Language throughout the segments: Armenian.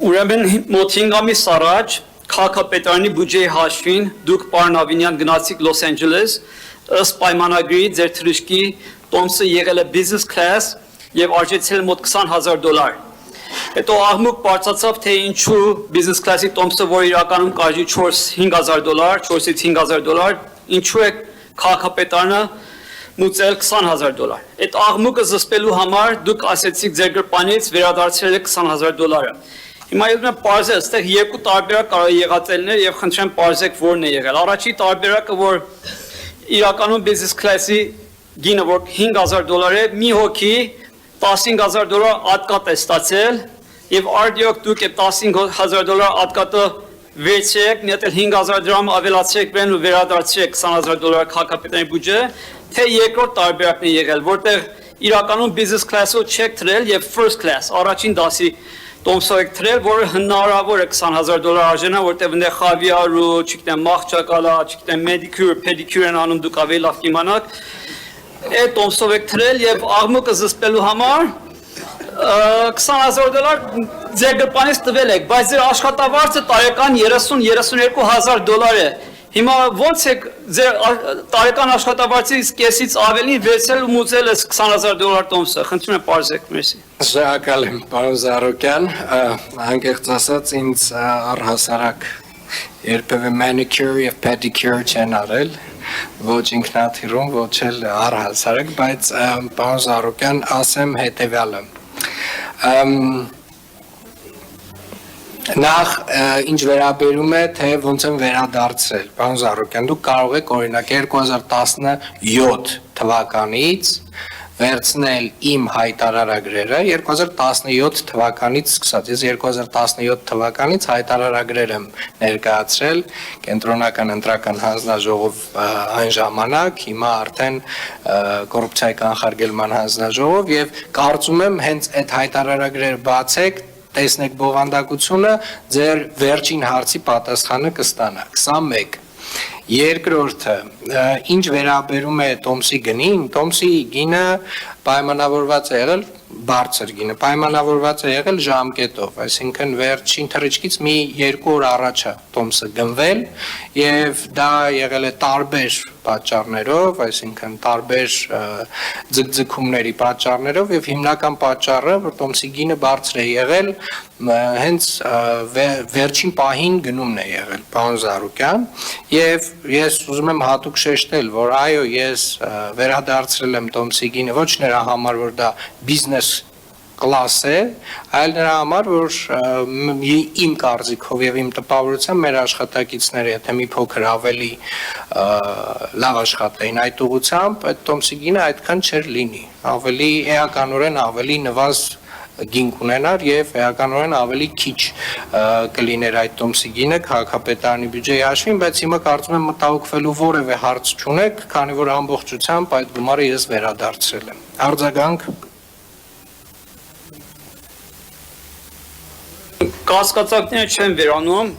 Ուրեմն մոտ 5 ամիս առաջ քաղաքապետարանի բյուջեի հաշվին դուք պարոն Ավինյան գնացիք Լոս Անջելես ըստ պայմանագրի ձեր թռիչքի տոմսը եղել է business class եւ արժեցել մոտ $20,000 Հետո աղմուկ բարձրացավ թե ինչու business class-ի տոմսը որ իրականում կարժի $4,000 4-ից $5,000 ինչու է քաղաքապետարանը մուծել $20,000 Այդ աղմուկը զսպելու համար դուք ասեցիք ձեր գրպանից վերադարձրել եք $20,000 Հիմա ես մեն պարզել, այստեղ երկու տարբերակ կարող է եղածելներ եւ խնդրեմ պարզեք որն է եղել։ Առաջի տարբերակը որ իրականում business class-ի գինը որ $5,000 է, մի հոգի $15,000 ատկատ է ստացել եւ արդյոք դուք այդ $15,000 ատկատը վերցրեք, մի հատ $5,000 ավելացրեք վրան ու վերադարձրեք $20,000 քաղաքապետարանի բյուջե, թե երկրորդ տարբերակն է եղել, որտեղ իրականում business class-ը չեք թրել եւ first class, առաջին դասի տոմսով եք թրել, որը հնարավոր է $20,000 արժենա, որտեղ այնտեղ խավիար ու, չգիտեմ, մաղճակալա, չգիտեմ, pedicure, pedicure են անում դուք ավելի լավ կիմանաք, այդ տոմսով եք թրել եւ աղմուկը զսպելու համար $20,000 ձեր գրպանից տվել եք, բայց ձեր աշխատավարձը տարեկան $30,000-32,000 է։ Հիմա ո՞նց եք ձեր տարեկան աշխատավարձից կեսից ավելի վերցել ու մուծել այս $20,000 տոմսը։ Խնդրում եմ պարզեք, մերսի։ Շնորհակալ եմ, պարոն Զարուկյան, անկեղծ ասած ինձ առհասարակ երբևէ manicure եւ pedicure չեն արել, ոչ ինքնաթիռում, ոչ էլ առհասարակ, բայց պարոն Զարուկյան, ասեմ հետեւյալը։ Նախ ինչ վերաբերում է թե ոնց են վերադարձրել պարոն Զարուկյան դուք կարող եք օրինակ 2017 թվականից վերցնել իմ հայտարարագրերը 2017 թվականից սկսած ես 2017 թվականից հայտարարագրեր եմ ներկայացրել կենտրոնական ընտրական հանձնաժողով այն ժամանակ հիմա արդեն կոռուպցիայի կանխարգելման հանձնաժողով եւ կարծում եմ հենց այդ հայտարարագրերը բացեք տեսնեք բովանդակությունը ձեր վերջին հարցի պատասխանը կստանաք սա մեկ երկրորդը ինչ վերաբերում է տոմսի գնին տոմսի գինը պայմանավորված է եղել բարձր գինը պայմանավորված է եղել ժամկետով այսինքն վերջին թռիչքից մի 2 օր առաջ է տոմսը գնվել եւ դա եղել է տարբեր պատճառներով այսինքն տարբեր ձգձգումների պատճառներով եւ հիմնական պատճառը որ տոմսի գինը բարձր է եղել հենց վերջին պահին գնումն է եղել պարոն Զարուկյան եւ ես ուզում եմ հատուկ շեշտել որ այո ես վերադարձրել եմ տոմսի գինը ոչ նրա համար որ դա բիզնես կլաս է, այլ նրա համար, որ իմ կարծիքով եւ իմ տպավորությամբ մեր աշխատակիցները, եթե մի փոքր ավելի լավ աշխատեին այդ ուղղությամբ, այդ տոմսի գինը այդքան չէր լինի, ավելի էականորեն ավելի նվազ գին կունենար եւ էականորեն ավելի քիչ կլիներ այդ տոմսի գինը քաղաքապետարանի բյուջեի հաշվին, բայց հիմա կարծում եմ մտահոգվելու որևէ հարց չունեք, քանի որ ամբողջությամբ այդ գումարը ես վերադարձրել եմ։ Արձագանք Կասկածակները չեն վերանում,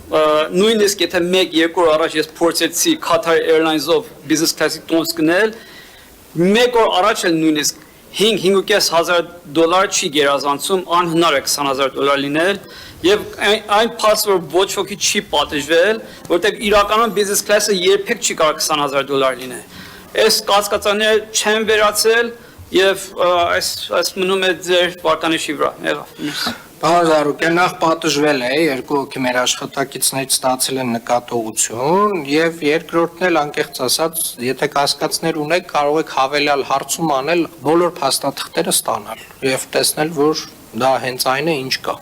նույնիսկ եթե 1-2 օր առաջ ես փորձեցի Qatar Airlines-ով business class-ի տոմս գնել, 1 օր առաջ էլ նույնիսկ $5,500 չի գերազանցում, անհնար է $20,000 լինել եւ այն փաստ որ ոչ ոքի չի պատժվել, որտեղ իրականում business class-ը երբեք չի կարող $20,000 լինել։ Այս կասկածանները չեն վերացել եւ այս մնում է ձեր վարկանիշի վրա։ Եղավ։ Պարոն Զարուկյան, նախ պատժվել է, երկու հոգի մեր աշխատակիցներից ստացել են նկատողություն եւ երկրորդն էլ անկեղծ ասած, եթե կասկածներ ունեք, կարող եք հավելյալ հարցում անել բոլոր փաստաթղթերը ստանալ եւ տեսնել, որ դա հենց այն է, ինչ կա։